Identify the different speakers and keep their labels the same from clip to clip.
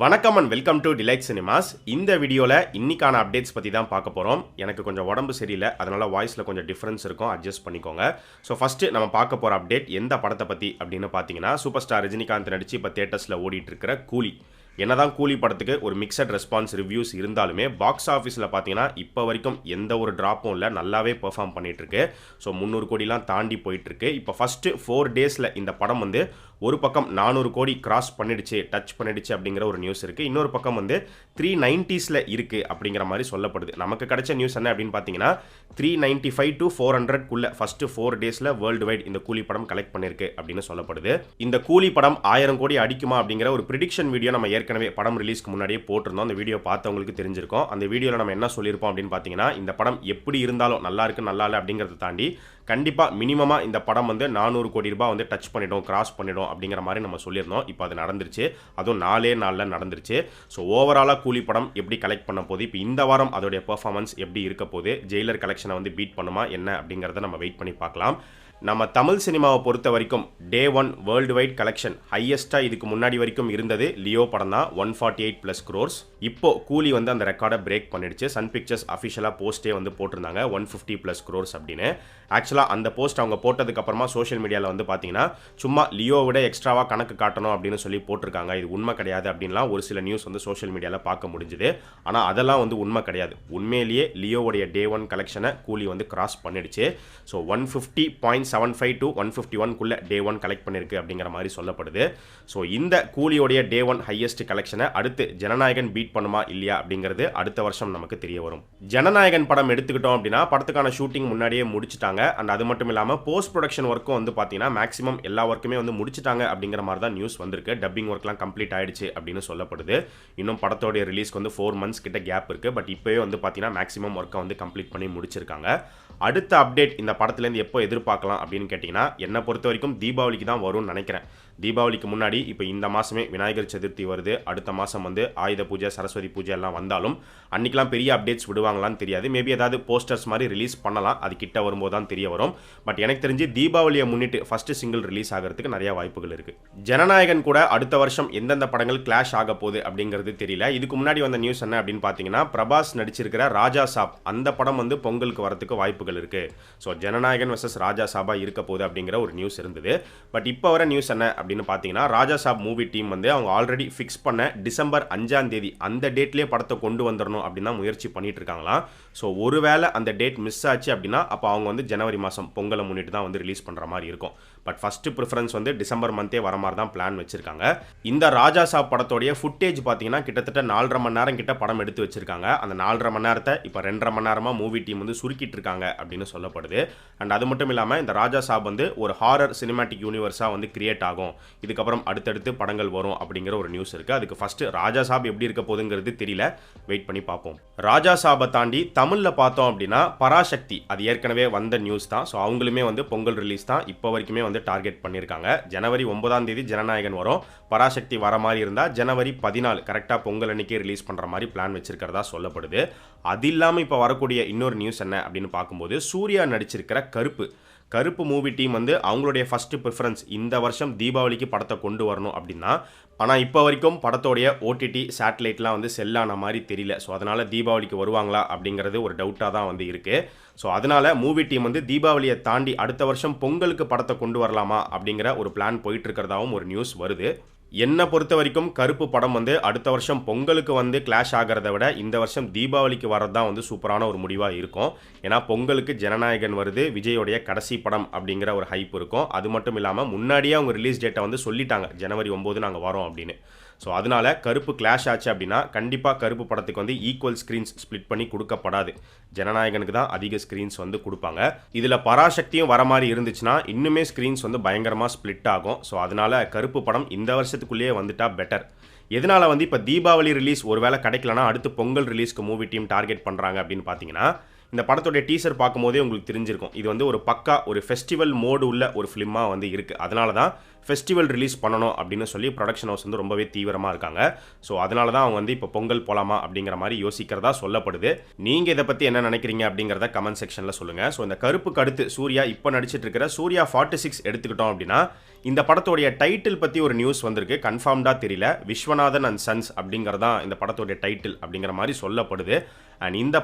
Speaker 1: வணக்கம் and welcome to delight cinemas. இந்த வீடியோவில் இன்னைக்கான அப்டேட்ஸ் பற்றி தான் பார்க்க போகிறோம். எனக்கு கொஞ்சம் உடம்பு சரியில்லை, அதனால் வாய்ஸில் கொஞ்சம் டிஃப்ரென்ஸ் இருக்கும், அட்ஜஸ்ட் பண்ணிக்கோங்க. ஸோ ஃபஸ்ட்டு நம்ம பார்க்க போகிற அப்டேட் எந்த படத்தை பற்றி அப்படின்னு பார்த்தீங்கன்னா, சூப்பர் ஸ்டார் ரஜினிகாந்த் நடித்து இப்போ தியேட்டர்ஸில் ஓடிட்டு இருக்கிற கூலி. என்னதான் கூலி படத்துக்கு ஒரு மிக்சட் ரெஸ்பான்ஸ் ரிவ்யூஸ் இருந்தாலுமே பாக்ஸ் ஆஃபீஸில் பார்த்தீங்கன்னா இப்போ வரைக்கும் எந்த ஒரு ட்ராப்பும் இல்லை, நல்லாவே பெர்ஃபார்ம் பண்ணிகிட்ருக்கு. ஸோ 300 கோடிலாம் தாண்டி போயிட்டுருக்கு. இப்போ ஃபஸ்ட்டு 4 டேஸில் இந்த படம் வந்து ஒரு பக்கம் 400 கோடி கிராஸ் பண்ணிடுச்சு, டச் பண்ணிடுச்சு அப்படிங்கிற ஒரு நியூஸ் இருக்குது. இன்னொரு பக்கம் வந்து 390s இருக்குது அப்படிங்கிற மாதிரி சொல்லப்படுது. நமக்கு கிடைச்ச நியூஸ் என்ன அப்படின்னு பார்த்தீங்கன்னா 395 to 400 ஃபஸ்ட்டு 4 டேஸில் வேர்ல்டு வைட் இந்த கூலி படம் கலெக்ட் பண்ணியிருக்கு அப்படின்னு சொல்லப்படுது. இந்த கூலி படம் 1000 கோடி அடிக்குமா அப்படிங்கிற ஒரு ப்ரிடிக்ஷன் வீடியோ நம்ம ஏற்கனவே படம் ரிலீஸ்க்கு முன்னாடியே போட்டிருந்தோம். அந்த வீடியோ பார்த்தவங்களுக்கு தெரிஞ்சிருக்கும். அந்த வீடியோவில் நம்ம என்ன சொல்லியிருப்போம் அப்படின்னு பார்த்தீங்கன்னா, இந்த படம் எப்படி இருந்தாலும் நல்லா இருக்கு நல்லா இல்லை அப்படிங்கிறத தாண்டி கண்டிப்பாக மினிமமாக இந்த படம் வந்து 400 கோடி ரூபாய் வந்து டச் பண்ணிடும், கிராஸ் பண்ணிடும் அப்படிங்கிற மாதிரி நம்ம சொல்லியிருந்தோம். இப்போ அது நடந்துருச்சு. அதுவும் 4 நாளில் நடந்துருச்சு. ஸோ ஓவராலாக கூலி படம் எப்படி கலெக்ட் பண்ண போகுது, இப்போ இந்த வாரம் அதோடைய பெர்ஃபார்மன்ஸ் எப்படி இருக்க போகுது, ஜெயிலர் கலெக்ஷனை வந்து பீட் பண்ணுமா என்ன அப்படிங்கிறத நம்ம வெயிட் பண்ணி பார்க்கலாம். நம்ம தமிழ் சினிமாவை பொறுத்த வரைக்கும் டே 1 வேர்ல்டு வைட் கலெக்ஷன் ஹையஸ்ட்டாக இதுக்கு முன்னாடி வரைக்கும் இருந்தது லியோ படம் தான், 148+ crores. இப்போ கூலி வந்து அந்த ரெக்கார்டை பிரேக் பண்ணிடுச்சு. சன் பிக்சர்ஸ் அஃபிஷியலாக போஸ்ட்டே வந்து போட்டிருந்தாங்க 150+ crores அப்படின்னு. ஆக்சுவலாக அந்த போஸ்ட் அவங்க போட்டதுக்கப்புறமா சோஷியல் மீடியாவில் வந்து பார்த்தீங்கன்னா சும்மா லியோ விட எக்ஸ்ட்ராவாக கணக்கு காட்டணும் அப்படின்னு சொல்லி போட்டிருக்காங்க. இது உண்மை கிடையாது அப்படின்லாம் ஒரு சில நியூஸ் வந்து சோஷியல் மீடியாவில் பார்க்க முடிஞ்சுது. ஆனால் அதெல்லாம் வந்து உண்மை கிடையாது. உண்மையிலேயே லியோவுடைய டே 1 கலெக்ஷனை கூலி வந்து கிராஸ் பண்ணிடுச்சு. ஸோ 150.75 to 151 டே 1 கலெக்ட் பண்ணியிருக்கு அப்படிங்கிற மாதிரி சொல்லப்படுது. ஸோ இந்த கூலியோடைய டே 1 ஹையஸ்ட் கலெக்ஷனை அடுத்து ஜனநாயகன் பீட் பண்ணுமா இல்லையா அப்படிங்கிறது அடுத்த வருஷம் நமக்கு தெரிய வரும். ஜனநாயகன் படம் எடுத்துக்கிட்டோம் அப்படின்னா படத்துக்கான ஷூட்டிங் முன்னாடியே முடிச்சுட்டாங்க. அண்ட் அது மட்டும் இல்லாமல் போஸ்ட் ப்ரொடக்ஷன் ஒர்க்கும் வந்து பார்த்தீங்கன்னா மேக்ஸிமம் எல்லா ஒர்க்குமே வந்து முடிச்சுட்டாங்க அப்படிங்கிற மாதிரி தான் நியூஸ் வந்திருக்கு. டப்பிங் ஒர்க்லாம் கம்ப்ளீட் ஆயிடுச்சு அப்படின்னு சொல்லப்படுது. இன்னும் படத்தோடைய ரிலீஸ்க்கு வந்து 4 months கிட்ட கேப் இருக்குது. பட் இப்போவே வந்து பார்த்தீங்கன்னா மேக்ஸிமம் ஒர்க்கை வந்து கம்ப்ளீட் பண்ணி முடிச்சிருக்காங்க. அடுத்த அப்டேட் இந்த படத்துலேருந்து எப்போ எதிர்பார்க்கலாம் அப்படின்னு கேட்டிங்கன்னா, என்னை பொறுத்த வரைக்கும் தீபாவளிக்கு தான் வரும்னு நினைக்கிறேன். தீபாவளிக்கு முன்னாடி இப்போ இந்த மாதமே விநாயகர் சதுர்த்தி வருது. அடுத்த மாதம் வந்து ஆயுத பூஜை, சரஸ்வதி பூஜை எல்லாம் வந்தாலும் அன்றைக்கெலாம் பெரிய அப்டேட்ஸ் விடுவாங்களான்னு தெரியாது. மேபி ஏதாவது போஸ்டர்ஸ் மாதிரி ரிலீஸ் பண்ணலாம், அது கிட்ட வரும்போது தான் தெரிய வரும். பட் எனக்கு தெரிஞ்சு தீபாவளியை முன்னிட்டு ஃபஸ்ட்டு சிங்கிள் ரிலீஸ் ஆகிறதுக்கு நிறைய வாய்ப்புகள் இருக்குது. ஜனநாயகன் கூட அடுத்த வருஷம் எந்தெந்த படங்கள் கிளாஷ் ஆக போகுது அப்படிங்கிறது தெரியல. இதுக்கு முன்னாடி வந்த நியூஸ் என்ன அப்படின்னு பார்த்தீங்கன்னா, பிரபாஸ் நடிச்சிருக்கிற ராஜா சாப் அந்த படம் வந்து பொங்கலுக்கு வரதுக்கு வாய்ப்புகள் இருக்குது. ஸோ ஜனநாயகன் வெர்சஸ் ராஜா சாபா இருக்க போகுது அப்படிங்கிற ஒரு நியூஸ் இருந்தது. பட் இப்போ வர நியூஸ் என்ன அப்படின்னு பார்த்தீங்கன்னா, ராஜா சாப் மூவி டீம் வந்து அவங்க ஆல்ரெடி ஃபிக்ஸ் பண்ண டிசம்பர் 5 அந்த டேட்லேயே படத்தை கொண்டு வந்துடணும் அப்படின்னு தான் முயற்சி பண்ணிட்டு இருக்காங்களாம். ஸோ ஒருவேளை அந்த டேட் மிஸ் ஆச்சு அப்படின்னா அப்போ அவங்க வந்து ஜனவரி மாதம் பொங்கலை முன்னிட்டு தான் வந்து ரிலீஸ் பண்ணுற மாதிரி இருக்கும். பட் ஃபஸ்ட்டு ப்ரிஃபரன்ஸ் வந்து டிசம்பர் மந்தே வர மாதிரி தான் பிளான் வச்சிருக்காங்க. இந்த ராஜா சாப் படத்தோடைய ஃபுட்டேஜ் பார்த்தீங்கன்னா கிட்டத்தட்ட 4.5 மணி நேரம் கிட்ட படம் எடுத்து வச்சிருக்காங்க. அந்த 4.5 மணி நேரத்தை இப்போ 2.5 மணி நேரமாக மூவி டீம் வந்து சுருக்கிட்டு இருக்காங்க அப்படின்னு சொல்லப்படுது. அண்ட் அது மட்டும் இல்லாமல் இந்த ராஜா சாப் வந்து ஒரு ஹாரர் சினிமாட்டிக் யூனிவர்ஸாக வந்து கிரியேட் ஆகும், இதுக்கப்புறம் அடுத்தடுத்து படங்கள் வரும் அப்படிங்கிற ஒரு நியூஸ் இருக்குது. அதுக்கு ஃபஸ்ட்டு ராஜா சாப் எப்படி இருக்க போகுதுங்கிறது தெரியல, வெயிட் பண்ணி பார்ப்போம். ராஜா சாபை தாண்டி தமிழில் பார்த்தோம் அப்படின்னா பராசக்தி, அது ஏற்கனவே வந்த நியூஸ் தான். ஸோ அவங்களுமே வந்து பொங்கல் ரிலீஸ் தான் இப்போ வரைக்குமே வந்து டார்கெட் பண்ணியிருக்காங்க. ஜனவரி 9 ஜனநாயகன் வரும். பராசக்தி வர மாதிரி இருந்தால் ஜனவரி 14 கரெக்டாக பொங்கல் அன்னைக்கே ரிலீஸ் பண்ணுற மாதிரி பிளான் வச்சிருக்கிறதா சொல்லப்படுது. அது இல்லாமல் இப்போ வரக்கூடிய இன்னொரு நியூஸ் என்ன அப்படின்னு பார்க்கும்போது, சூர்யா நடிச்சிருக்கிற கருப்பு மூவி டீம் வந்து அவங்களுடைய ஃபஸ்ட்டு ப்ரிஃபரன்ஸ் இந்த வருஷம் தீபாவளிக்கு படத்தை கொண்டு வரணும் அப்படின்னா, ஆனால் இப்போ வரைக்கும் படத்தோடைய ஓடிடி சேட்டலைட்லாம் வந்து செல்லான மாதிரி தெரியல. ஸோ அதனால் தீபாவளிக்கு வருவாங்களா அப்படிங்கிறது ஒரு டவுட்டாக தான் வந்து இருக்குது. ஸோ அதனால் மூவி டீம் வந்து தீபாவளியை தாண்டி அடுத்த வருஷம் பொங்கலுக்கு படத்தை கொண்டு வரலாமா அப்படிங்கிற ஒரு பிளான் போயிட்டு இருக்கிறதாவும் ஒரு நியூஸ் வருது. என்னை பொறுத்த வரைக்கும் கருப்பு படம் வந்து அடுத்த வருஷம் பொங்கலுக்கு வந்து கிளாஷ் ஆகிறத விட இந்த வருஷம் தீபாவளிக்கு வரது தான் வந்து சூப்பரான ஒரு முடிவாக இருக்கும். ஏன்னா பொங்கலுக்கு ஜனநாயகன் வருது, விஜயோடைய கடைசி படம் அப்படிங்கிற ஒரு ஹைப் இருக்கும். அது மட்டும் இல்லாமல் முன்னாடியே அவங்க ரிலீஸ் டேட்டை வந்து சொல்லிட்டாங்க, ஜனவரி 9 நாங்கள் வரோம் அப்படின்னு. ஸோ அதனால் கருப்பு கிளாஷ் ஆச்சு அப்படின்னா கண்டிப்பாக கருப்பு படத்துக்கு வந்து ஈக்குவல் ஸ்க்ரீன்ஸ் ஸ்ப்ளிட் பண்ணி கொடுக்கப்படாது. ஜனநாயகனுக்கு தான் அதிக ஸ்க்ரீன்ஸ் வந்து கொடுப்பாங்க. இதில் பராசக்தியும் வர மாதிரி இருந்துச்சுன்னா இன்னுமே ஸ்க்ரீன்ஸ் வந்து பயங்கரமாக ஸ்ப்ளிட் ஆகும். ஸோ அதனால் கருப்பு படம் இந்த வருஷத்துக்குள்ளேயே வந்துட்டா பெட்டர். எதனால் வந்து இப்போ தீபாவளி ரிலீஸ் ஒரு வேளை கிடைக்கலனா அடுத்து பொங்கல் ரிலீஸ்க்கு மூவி டீம் டார்கெட் பண்ணுறாங்க அப்படின்னு பார்த்தீங்கன்னா, இந்த படத்தோடைய டீசர் பார்க்கும்போதே உங்களுக்கு தெரிஞ்சிருக்கும், இது வந்து ஒரு பக்கா ஒரு ஃபெஸ்டிவல் மோடு உள்ள ஒரு ஃபிலிமாக வந்து இருக்குது. அதனால தான் ஃபெஸ்டிவல் ரிலீஸ் பண்ணணும் அப்படின்னு சொல்லி ப்ரொடக்ஷன் ஹவுஸ் வந்து ரொம்பவே தீவிரமாக இருக்காங்க. ஸோ அதனால தான் அவங்க வந்து இப்போ பொங்கல் போலாமா அப்படிங்கிற மாதிரி யோசிக்கிறதா சொல்லப்படுது. நீங்கள் இதை பற்றி என்ன நினைக்கிறீங்க அப்படிங்கிறத கமெண்ட் செக்ஷனில் சொல்லுங்கள். ஸோ இந்த கருப்புக்கு அடுத்து சூர்யா இப்போ நடிச்சிட்டு இருக்கிற சூர்யா 46 எடுத்துக்கிட்டோம் அப்படின்னா இந்த படத்தோடைய டைட்டில் பற்றி ஒரு நியூஸ் வந்திருக்கு. கன்ஃபார்ம்டாக தெரியல. விஸ்வநாதன் அண்ட் சன்ஸ் அப்படிங்கிறதான் இந்த படத்தோடைய டைட்டில் அப்படிங்கிற மாதிரி சொல்லப்படுது. அண்ட் இந்த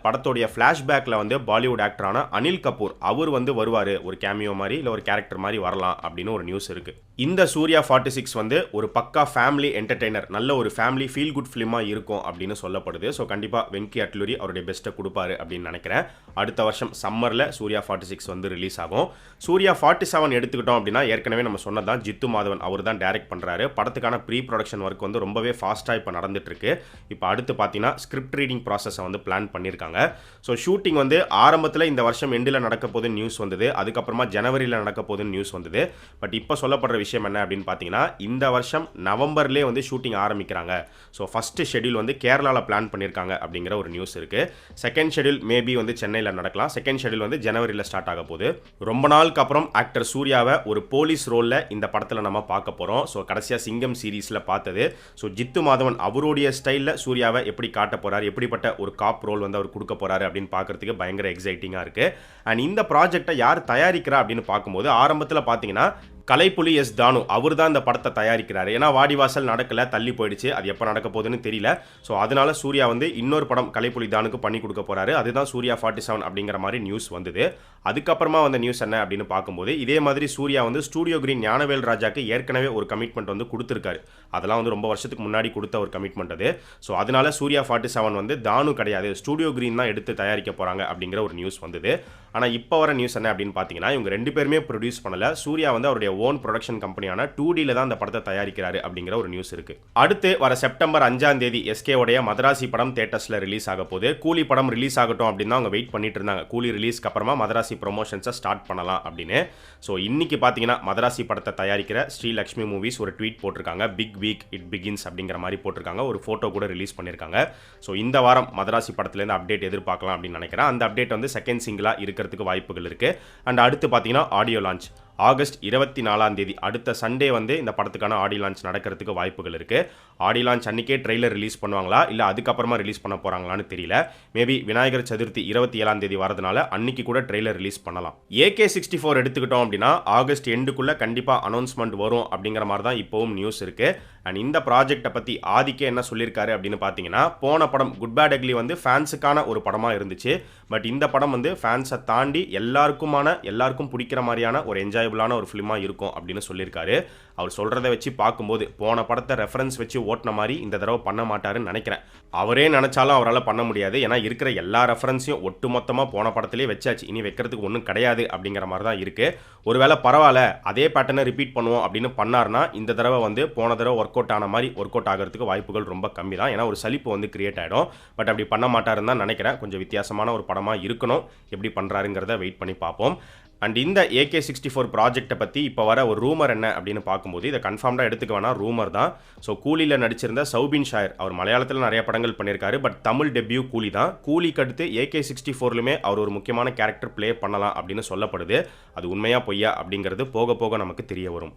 Speaker 1: படத்தோடைய ஃப்ளாஷ்பேக்கில் வந்து பாலிவுட் ஆக்டரான அனில் கபூர் அவர் வந்து வருவார், ஒரு கேமியோ மாதிரி இல்லை ஒரு கேரக்டர் மாதிரி வரலாம் அப்படின்னு ஒரு நியூஸ் இருக்குது. இந்த சூர்யா 46 வந்து ஒரு பக்கா ஃபேமிலி என்டர்டெய்னர், நல்ல ஒரு ஃபேமிலி ஃபீல் குட் ஃபிலிமாக இருக்கும் அப்படின்னு சொல்லப்படுது. ஸோ கண்டிப்பாக வெங்கி அட்லூரி அவருடைய பெஸ்ட்டை கொடுப்பாரு அப்படின்னு நினைக்கிறேன். அடுத்த வருஷம் சம்மரில் சூர்யா 46 வந்து ரிலீஸ் ஆகும். சூர்யா 47 எடுத்துக்கிட்டோம் அப்படின்னா ஏற்கனவே நம்ம சொன்னதான் ஜித்து மாதவன் அவர் தான் டைரக்ட் பண்ணுறாரு. படத்துக்கான ப்ரீ ப்ரொடக்ஷன் ஒர்க் வந்து ரொம்பவே ஃபாஸ்ட்டாக இப்போ நடந்துட்டு இருக்கு. இப்போ அடுத்து பார்த்தீங்கன்னா ஸ்கிரிப்ட் ரீடிங் ப்ராசஸை வந்து பிளான் பண்ணியிருக்காங்க. ஸோ ஷூட்டிங் வந்து ஆரம்பத்தில் இந்த வருஷம் எண்டில் நடக்க போகுதுன்னு நியூஸ் வந்தது. அதுக்கப்புறமா ஜனவரியில் நடக்க போகுதுன்னு நியூஸ் வந்தது. பட் இப்போ சொல்லப்படுற விஷயம் என்ன அப்படின்னு பார்த்தீங்கன்னா இந்த வருஷம் நவம்பர்லேயே வந்து ஷூட்டிங் ஆரம்பிக்கிறாங்க. ஸோ ஃபஸ்ட்டு ஷெடியூல் வந்து கேரளாவில் பிளான் பண்ணியிருக்காங்க அப்படிங்கிற ஒரு நியூஸ் இருக்குது. செகண்ட் ஷெடியூல் மேபி வந்து சென்னையில் நடக்கலாம். செகண்ட் ஷெடியூல் வந்து ஜனவரியில் ஸ்டார்ட் ஆக போகுது. ரொம்ப நாளுக்கு அப்புறம் ஆக்டர் சூர்யாவை ஒரு போலீஸ் ரோலில் இந்த படத்தில் நம்ம பார்க்க போகிறோம். ஸோ கடைசியாக சிங்கம் சீரீஸில் பார்த்தது. ஸோ ஜித்து மாதவன் அவருடைய ஸ்டைலில் சூர்யாவை எப்படி காட்ட போகிறார், எப்படிப்பட்ட ஒரு காப் ரோல் வந்து அவர் கொடுக்க போகிறாரு அப்படின்னு பார்க்குறதுக்கு பயங்கர எக்ஸைட்டிங்காக இருக்குது. அண்ட் இந்த ப்ராஜெக்டை யார் தயாரிக்கிறா அப்படின்னு பார்க்கும்போது ஆரம்பத்தில் பார்த்தீங்கன்னா கலைப்புலி எஸ் தானு அவர் தான் இந்த படத்தை தயாரிக்கிறாரு. ஏன்னா வாடிவாசல் நடக்கல, தள்ளி போயிடுச்சு, அது எப்போ நடக்க போகுதுன்னு தெரியல. ஸோ அதனால சூர்யா வந்து இன்னொரு படம் கலைப்புலி தானுக்கு பண்ணி கொடுக்க போறாரு. அதுதான் சூர்யா 47 அப்படிங்கிற மாதிரி நியூஸ் வந்தது. அதுக்கப்புறமா வந்த நியூஸ் என்ன அப்படின்னு பார்க்கும்போது இதே மாதிரி சூர்யா வந்து ஸ்டூடியோ கிரீன் ஞானவேல் ராஜாக்கு ஏற்கனவே ஒரு கமிட்மெண்ட் வந்து கொடுத்துருக்காரு. அதெல்லாம் வந்து ரொம்ப வருஷத்துக்கு முன்னாடி கொடுத்த ஒரு கமிட்மெண்ட் அது. ஸோ அதனால சூர்யா 47 வந்து தானு கிடையாது, ஸ்டூடியோ கிரீன் தான் எடுத்து தயாரிக்க போறாங்க அப்படிங்கிற ஒரு நியூஸ் வந்தது. ஆனால் இப்போ வர நியூஸ் என்ன அப்படின்னு பார்த்தீங்கன்னா இவங்க ரெண்டு பேருமே ப்ரொடியூஸ் பண்ணல. சூர்யா வந்து அவருடைய ஓன் ப்ரொடக்ஷன் கம்பெனியான 2Dல தான் அந்த படத்தை தயாரிக்கிறாரு அப்படிங்கிற ஒரு நியூஸ் இருக்கு. அடுத்து வர செப்டம்பர் 5ஆம் தேதி SK உடைய மதராசி படம் தியேட்டர்ஸ்ல ரிலீஸ் ஆக போகுது. கூலி படம் ரிலீஸ் ஆகட்டும் அப்படின்னு அவங்க வெயிட் பண்ணிட்டு இருந்தாங்க. கூலி ரிலீஸ்க்கு அப்புறமா மதராசி ப்ரொமோஷன்ஸை ஸ்டார்ட் பண்ணலாம் அப்படின்னு. ஸோ இன்னைக்கு பார்த்தீங்கன்னா மதராசி படத்தை தயாரிக்கிற ஸ்ரீலக்ஷ்மி மூவிஸ் ஒரு ட்வீட் போட்டிருக்காங்க. பிக் வீக் இட் பிகின்ஸ் அப்படிங்கிற மாதிரி போட்டிருக்காங்க. ஒரு ஃபோட்டோ கூட ரிலீஸ் பண்ணியிருக்காங்க. ஸோ இந்த வாரம் மதராசி படத்துலேருந்து அப்டேட் எதிர்பார்க்கலாம் அப்படின்னு நினைக்கிறேன். அந்த அப்டேட் வந்து செகண்ட் சிங்கிளாக இருக்கிறதுக்கு வாய்ப்புகள் இருக்கு. அண்ட் அடுத்து பார்த்தீங்கன்னா ஆடியோ லான்ச் ஆகஸ்ட் 24ஆம் தேதி அடுத்த சண்டே வந்து இந்த படத்துக்கான ஆடியோ லான்ச் நடக்கிறதுக்கு வாய்ப்புகள் இருக்கு. ஆடியோ லான்ச் அன்னைக்கே ட்ரெய்லர் ரிலீஸ் பண்ணுவாங்களா இல்லை அதுக்கப்புறமா ரிலீஸ் பண்ண போறாங்களான்னு தெரியல. மேபி விநாயகர் சதுர்த்தி 27ஆம் தேதி வரதுனால அன்னைக்கு கூட ட்ரெய்லர் ரிலீஸ் பண்ணலாம். AK64 எடுத்துக்கிட்டோம் அப்படின்னா ஆகஸ்ட் எண்டுக்குள்ள கண்டிப்பா அனௌன்ஸ்மெண்ட் வரும் அப்படிங்கிற மாதிரி தான் இப்போவும் நியூஸ் இருக்கு. அண்ட் இந்த ப்ராஜெக்டை பற்றி ஆதிக்கே என்ன சொல்லியிருக்காரு அப்படின்னு பார்த்தீங்கன்னா போன படம் குட் பேட் அக்லி வந்து ஃபேன்ஸுக்கான ஒரு படமாக இருந்துச்சு. பட் இந்த படம் வந்து ஃபேன்ஸை தாண்டி எல்லாருக்கும் பிடிக்கிற மாதிரியான ஒரு என்ஜாயபிளான ஒரு ஃபிலிமாக இருக்கும் அப்படின்னு சொல்லியிருக்காரு. அவர் சொல்கிறத வச்சு பார்க்கும்போது போன படத்தை ரெஃபரன்ஸ் வச்சு ஓட்டின மாதிரி இந்த தடவை பண்ண மாட்டாருன்னு நினைக்கிறேன். அவரே நினச்சாலும் அவரால் பண்ண முடியாது. ஏன்னா இருக்கிற எல்லா ரெஃபரன்ஸையும் ஒட்டு மொத்தமாக போன படத்திலே வச்சாச்சு, இனி வைக்கிறதுக்கு ஒன்றும் கிடையாது அப்படிங்கிற மாதிரி தான் இருக்குது. ஒருவேளை பரவாயில்ல அதே பேட்டர்னை ரிப்பீட் பண்ணுவோம் அப்படின்னு பண்ணார்னா இந்த தடவை வந்து போன தடவை ஒர்க் அவுட் ஆன மாதிரி ஒர்க் அவுட் ஆகிறதுக்கு வாய்ப்புகள் ரொம்ப கம்மி தான். ஏன்னா ஒரு சலிப்பு வந்து கிரியேட் ஆகிடும். பட் அப்படி பண்ண மாட்டாருன்னு தான் நினைக்கிறேன். கொஞ்சம் வித்தியாசமான ஒரு படமாக இருக்கணும். எப்படி பண்ணுறாருங்கிறத வெயிட் பண்ணி பார்ப்போம். அண்ட் இந்த AK64 ப்ராஜெக்டை பற்றி இப்போ வர ஒரு ரூமர் என்ன அப்படின்னு பார்க்கும்போது இதை கன்ஃபார்ம்டாக எடுத்துக்க வேணாம், ரூமர் தான். ஸோ கூலியில் நடிச்சிருந்த சௌபின் ஷாயர் அவர் மலையாளத்தில் நிறைய படங்கள் பண்ணியிருக்காரு. பட் தமிழ் டெபியூ கூலி தான். கூலிக்கு அடுத்து AK64லுமே அவர் ஒரு முக்கியமான கேரக்டர் ப்ளே பண்ணலாம் அப்படின்னு சொல்லப்படுது. அது உண்மையா பொய்யா அப்படிங்கிறது போக போக நமக்கு தெரிய வரும்.